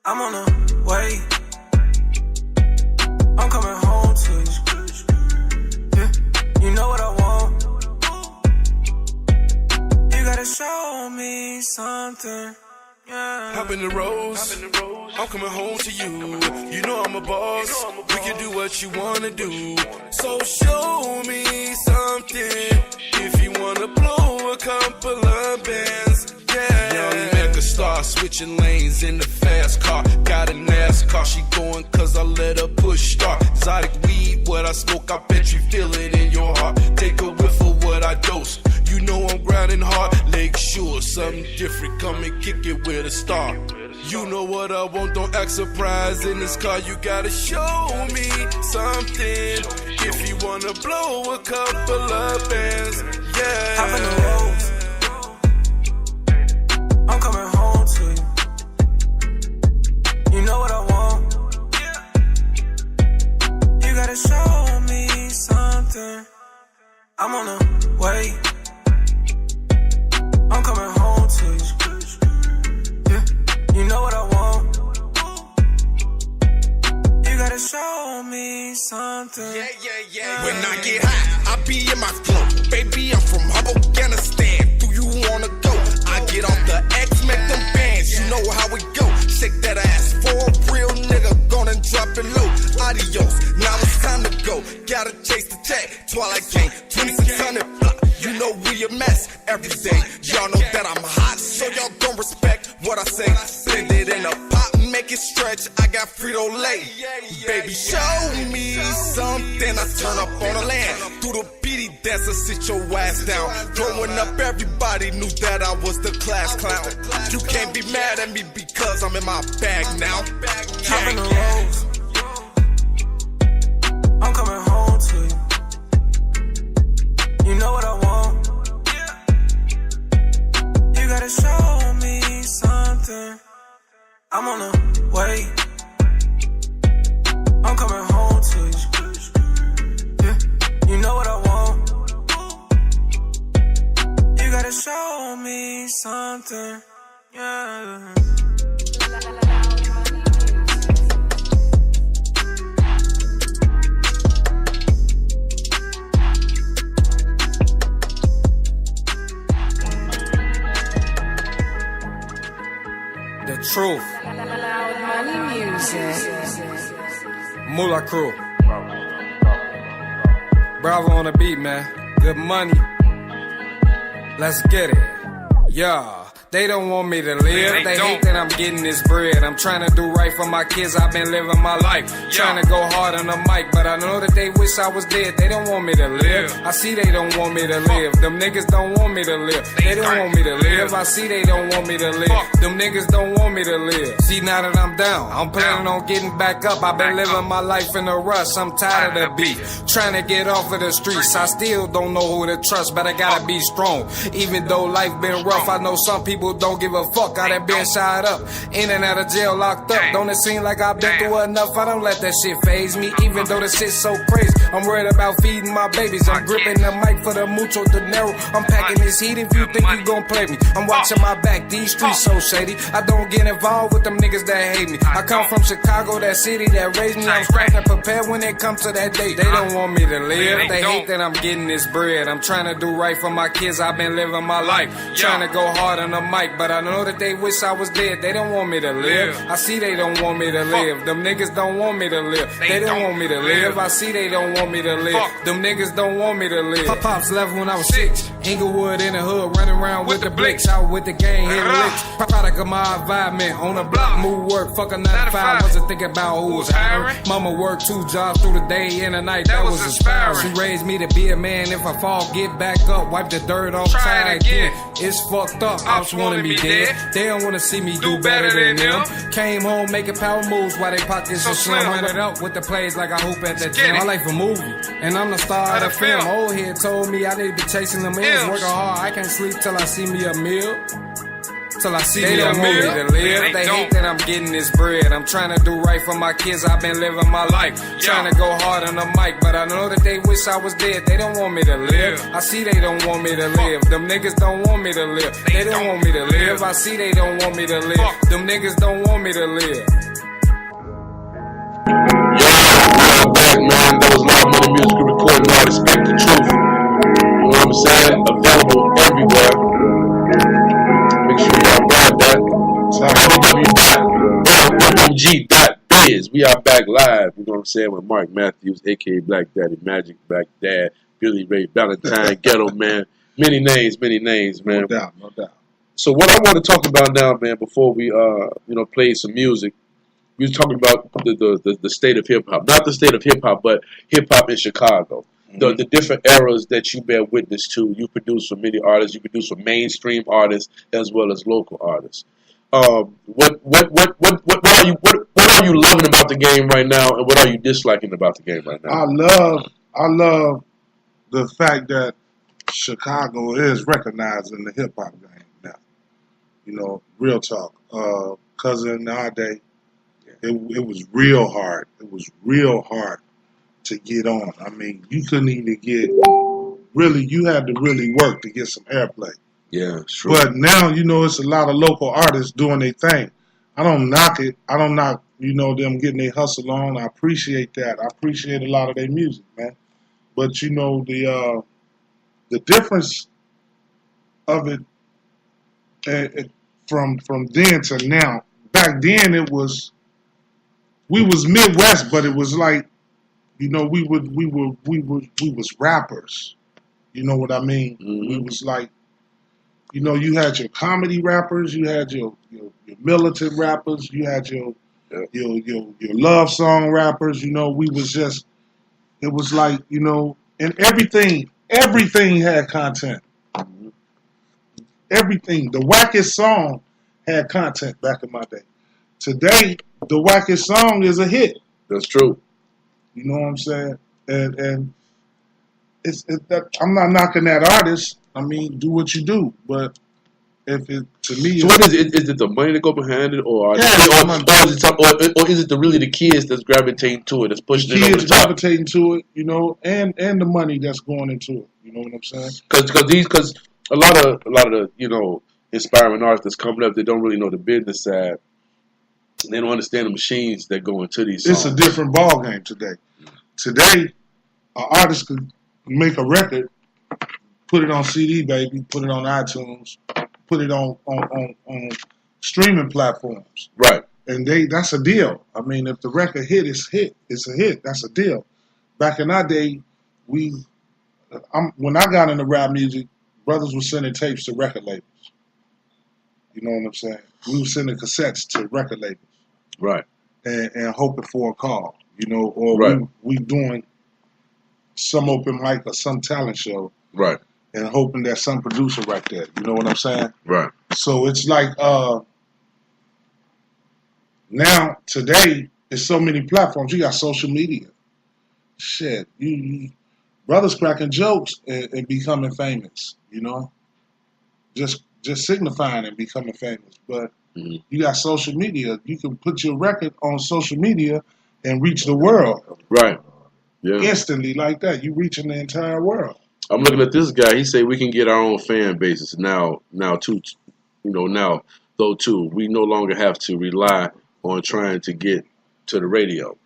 I'm on the way. I'm coming home to you. Yeah, you know what I want. You gotta show me something. Yeah. Hop in the rose, I'm coming home to you. You know I'm a boss, we can do what you wanna do. So show me something, if you wanna blow a couple of bands, yeah. Young Megastar, switching lanes in the fast car. Got a NASCAR, she going cause I let her push start. Exotic weed, what I smoke, I bet you feel it in your heart. Take a whiff of what I dose. You know I'm grinding hard, Lake Shore, something different, come and kick it with a star. You know what I want, don't act surprised in this car, you gotta show me something, if you wanna blow a couple of bands, yeah. Hop in the rose, I'm coming home to you. You know what I want. You gotta show me something. I'm on the way. I'm coming home to you. Yeah, you know what I want. You gotta show me something. Yeah. When I get high, I be in my flow. Baby, I'm from Afghanistan. Do you wanna go? I get off the X, make them bands. You know how we go. Shake that ass for a real nigga. Gonna drop it low. Adios. Now it's time to go. Gotta chase the check. Twilight Gang, 2600 block. You know we a mess every day. Y'all know that I'm hot, so y'all gon' respect what I say. Blend it in a pot, make it stretch. I got Frito-Lay. Baby, show me something. I turn up on the land. Through the beady dancer, sit your ass down. Growing up, everybody knew that I was the class clown. You can't be mad at me because I'm in my bag now. Hop in the rose, I'm coming home to you. You know what I want. You gotta show me something. I'm on the way. I'm coming home to you. Yeah, you know what I want. You gotta show me something. Yeah. The truth. Money music. Moolah Crew. Bravo on the beat, man. Good money. Let's get it. Yeah. They don't want me to live. They hate that I'm getting this bread. I'm trying to do right for my kids. I've been living my life. Trying to go hard on the mic, but I know that they wish I was dead. They don't want me to live. I see they don't want me to live. Them niggas don't want me to live. They don't want me to live. I see they don't want me to live. Them niggas don't want me to live. See, now that I'm down, I'm planning on getting back up. I've been living my life in a rush. I'm tired of the beat. Trying to get off of the streets. I still don't know who to trust, but I gotta be strong. Even though life been rough, I know some people don't give a fuck. I done been shot up, in and out of jail, locked up. Don't it seem like I've been through enough? I don't let that shit faze me, even though the shit's so crazy. I'm worried about feeding my babies. I'm gripping the mic for the mucho dinero. I'm packing this heat if you think you gon' play me. I'm watching my back, these streets so shady. I don't get involved with them niggas that hate me. I come from Chicago, that city that raised me. I'm strapped and prepared when it comes to that day. They don't want me to live. They hate that I'm getting this bread. I'm trying to do right for my kids. I've been living my life. Trying to go hard on the mic, but I know that they wish I was dead. They don't want me to live. I see they don't want me to live. Them niggas don't want me to live. They don't want me to live. I see they don't want me to live. Them niggas don't want me to live. Pops left when I was 6. Inglewood in the hood, running around with the blicks. Out with the gang, hit the licks. Product of my environment, on the block, move work, fuck a 9 to 5. Wasn't thinking about who was hiring. Mama worked 2 jobs through the day and the night. That was inspiring. She raised me to be a man. If I fall, get back up, wipe the dirt off, try again. It's fucked up. Ops wanna be dead. They don't wanna see me do better than them. Came home making power moves while they pockets so slim. Hundred up with the plays like I hoop at the gym. My life a movie, and I'm the star of the film. Old head told me I need to be chasing them ends. Working hard, I can't sleep till I see me a meal. Till I see me a meal. They don't want me to live. They hate that I'm getting this bread. I'm trying to do right for my kids. I've been living my life. Trying to go hard on the mic, but I know that they wish I was dead. They don't want me to live. I see they don't want me to live. Them niggas don't want me to live. They don't want me to live. I see they don't want me to live. Them niggas don't want me to live. Loud Money Music and Recording Artist, Speak the Truth. You know what I'm saying? Available everywhere. Make sure y'all grab that. www.lmg.biz. We are back live, you know what I'm saying, with Mark Matthews, aka Black Daddy, Magic Black Dad, Billy Ray Valentine, Ghetto Man. Many names, man. No doubt. So what I want to talk about now, man, before we play some music, we was talking about the state of hip hop. Not the state of hip hop, but hip hop in Chicago. The different eras that you bear witness to. You produce for many artists. You produce for mainstream artists as well as local artists. What are you loving about the game right now, and what are you disliking about the game right now? I love the fact that Chicago is recognized in the hip hop game now. You know, real talk. Cause in our day, it was real hard. It was real hard to get on. I mean, you couldn't even get you had to really work to get some airplay. Yeah, true. But now, it's a lot of local artists doing their thing. I don't knock it. I don't knock, them getting their hustle on. I appreciate that. I appreciate a lot of their music, man. But, the difference of it from then to now, back then we was Midwest, but it was like, we was rappers. You know what I mean? Mm-hmm. We was like, you had your comedy rappers, you had your militant rappers, you had your love song rappers. We was just, it was like, and everything had content. Mm-hmm. Everything. The wackest song had content back in my day. Today, the wackest song is a hit. That's true. You know what I'm saying? And it's that I'm not knocking that artist. I mean, do what you do, but if it to me, so what is it? Is it the money that go behind it, or is it really the kids that's gravitating to it, that's pushing it over the top? Gravitating to it, and the money that's going into it. You know what I'm saying? Because a lot of the inspiring artists that's coming up, they don't really know the business side. They don't understand the machines that go into these songs. It's a different ball game today. Today, an artist could make a record, put it on CD, baby, put it on iTunes, put it on streaming platforms. Right. And that's a deal. I mean, if the record it's a hit. That's a deal. Back in our day, when I got into rap music, brothers were sending tapes to record labels. You know what I'm saying? We were sending cassettes to record labels. Right. And hoping for a call, or right. we doing some open mic or some talent show. Right. And hoping that some producer right there. You know what I'm saying? Right. So it's like now, today, there's so many platforms. You got social media. Shit. You brothers cracking jokes and becoming famous, Just signifying and becoming famous. But you got social media. You can put your record on social media and reach the world. Right. Yeah. Instantly like that. You reaching the entire world. I'm looking at this guy. He said we can get our own fan bases now too. Now though too, we no longer have to rely on trying to get to the radio.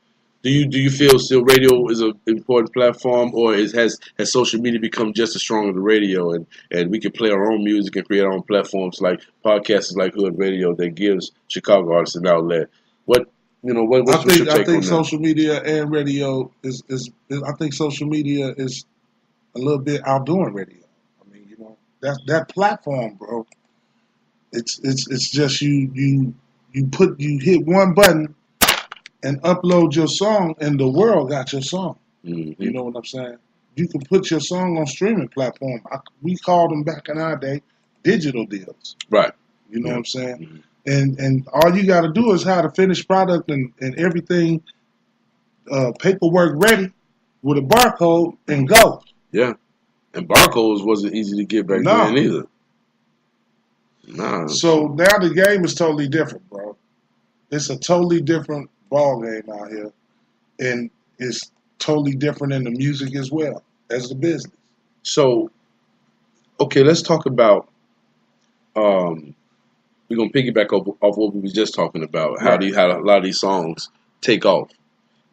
Do you feel still radio is an important platform, or has social media become just as strong as the radio, and we can play our own music and create our own platforms like podcasts like Hood Radio that gives Chicago artists an outlet? What's your take I think on social media and radio is I think social media is a little bit outdoing radio. I mean, that platform, bro. It's just you hit one button and upload your song, and the world got your song. Mm-hmm. You know what I'm saying? You can put your song on streaming platform. We called them back in our day digital deals. Right. You know what I'm saying? Mm-hmm. And all you got to do is have the finished product and everything, paperwork ready with a barcode and go. Yeah. And barcodes wasn't easy to get back then either. Nah. So now the game is totally different, bro. It's a totally different ball game out here, and it's totally different in the music as well as the business. So, okay, let's talk about. We're gonna piggyback off what we was just talking about. How a lot of these songs take off.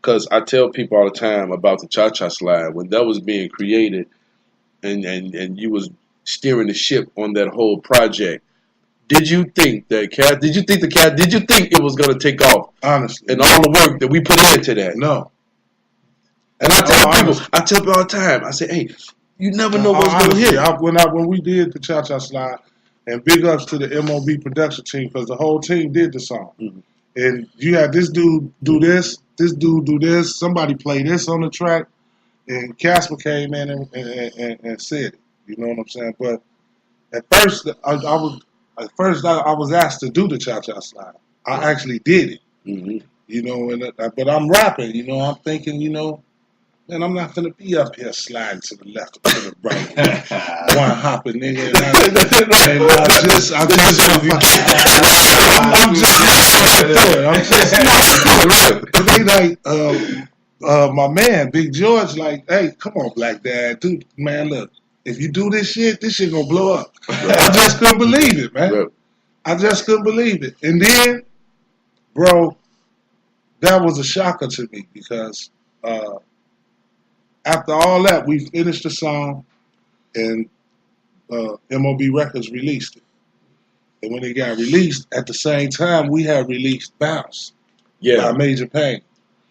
Because I tell people all the time about the Cha-Cha Slide when that was being created, and you was steering the ship on that whole project. Did you think that cat? Did you think Did you think it was gonna take off? Honestly, And all the work that we put into that. no. And I tell people all the time. I say, hey, you never know what's gonna hit. When we did the Cha Cha Slide, and big ups to the MOB production team because the whole team did the song. Mm-hmm. And you had this dude do this dude do this, somebody play this on the track, and Casper came in and said it. You know what I'm saying? But at first, I was asked to do the Cha Cha Slide. I actually did it. Mm-hmm. You know, but I'm rapping. You know, I'm thinking, you know, man, I'm not gonna be up here sliding to the left or to the right, one hopping nigga. I'm just my man, Big George, like, hey, come on, Black Dad, dude, man, look, if you do this shit gonna blow up. I just couldn't believe it, man. I just couldn't believe it. And then, bro, that was a shocker to me because after all that, we finished the song, and MOB Records released it. And when it got released, at the same time, we had released Bounce by Major Payne.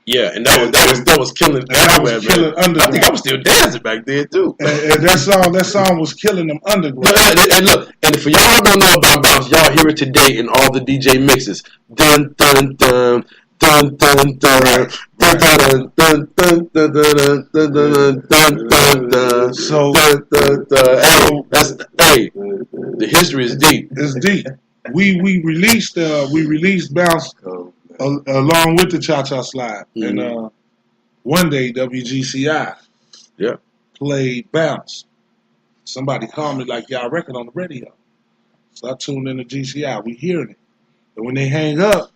Yeah, and that was killing everywhere, man. I think I was still dancing back then too. And that song was killing them underground. And look, and for y'all who don't know about Bounce, y'all hear it today in all the DJ mixes. Dun dun dun. Dun dun dun dun dun dun dun dun dun dun dun dun. So hey, the history is deep. It's deep. We released Bounce along with the Cha Cha Slide, and one day WGCI played Bounce. Somebody called me like, y'all record on the radio. So I tuned in to GCI. We hearing it, and when they hang up.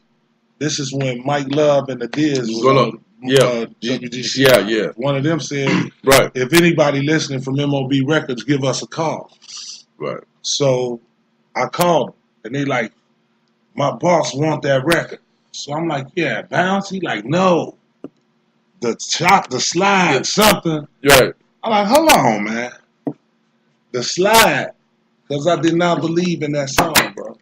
This is when Mike Love and the Diz was on WGCI. Yeah. One of them said, right, if anybody listening from MOB Records, give us a call. Right. So I called them, and they like, my boss want that record. So I'm like, yeah, Bounce? He like, no. The slide, something. Right. I'm like, hold on, man. The slide. Because I did not believe in that song, bro.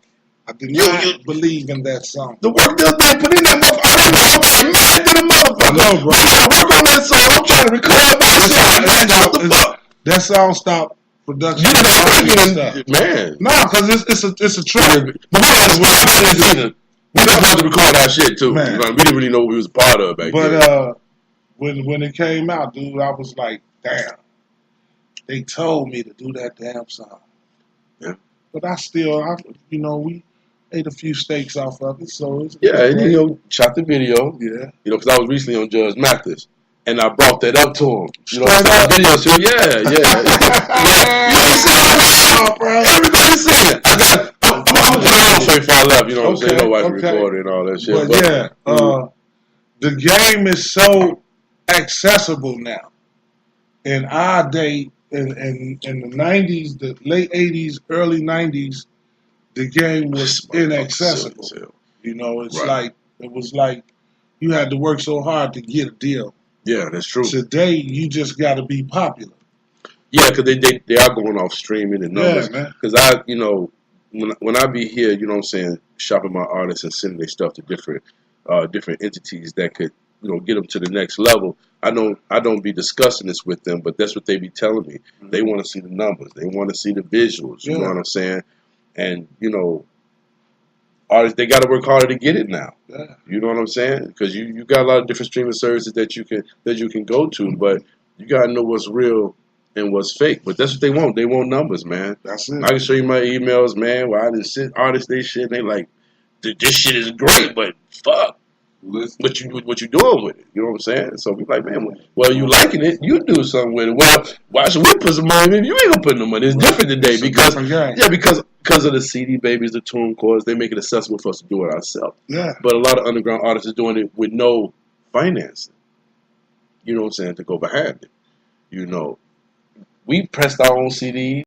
I did not believe in that song. The work that they put in that motherfucker, I'm mad to the motherfucker. No, bro. I work on that song. I'm trying to record my shit. That song stopped production. Man. No, because it's a track. But we just wanted to record our shit too. Man. We didn't really know what we was a part of back then. But when it came out, dude, I was like, damn. They told me to do that damn song. Yeah. But we ate a few steaks off of it, so it's and shot the video. Yeah, because I was recently on Judge Mathis, and I brought that up to him. You know, video shoot. Yeah. Everybody seen it. I'm gonna put it on straight before I left. You know what I'm saying? Nobody recorded and all that shit. But the game is so accessible now. In our day, in the 90s, the late 80s, early 90s. The game was inaccessible. You know, it was like you had to work so hard to get a deal. Yeah, that's true. Today, you just got to be popular. Yeah, because they are going off streaming and numbers. Yeah, man. Because when I be here, you know what I'm saying, shopping my artists and sending their stuff to different entities that could, get them to the next level. I don't be discussing this with them, but that's what they be telling me. Mm-hmm. They want to see the numbers. They want to see the visuals. You know what I'm saying? And, artists, they got to work harder to get it now. Yeah. You know what I'm saying? Because you got a lot of different streaming services that you can go to, but you got to know what's real and what's fake. But that's what they want. They want numbers, man. That's it. I can show you my emails, man, where I just send artists they shit, and they like, this shit is great, but fuck. What you doing with it? You know what I'm saying? So we like, man, well, you liking it, you do something with it. Well, why should we put some money in? You ain't gonna put no money. It's different today because of the CD babies, the tune chords, they make it accessible for us to do it ourselves. Yeah. But a lot of underground artists are doing it with no financing. You know what I'm saying? To go behind it. We pressed our own CDs.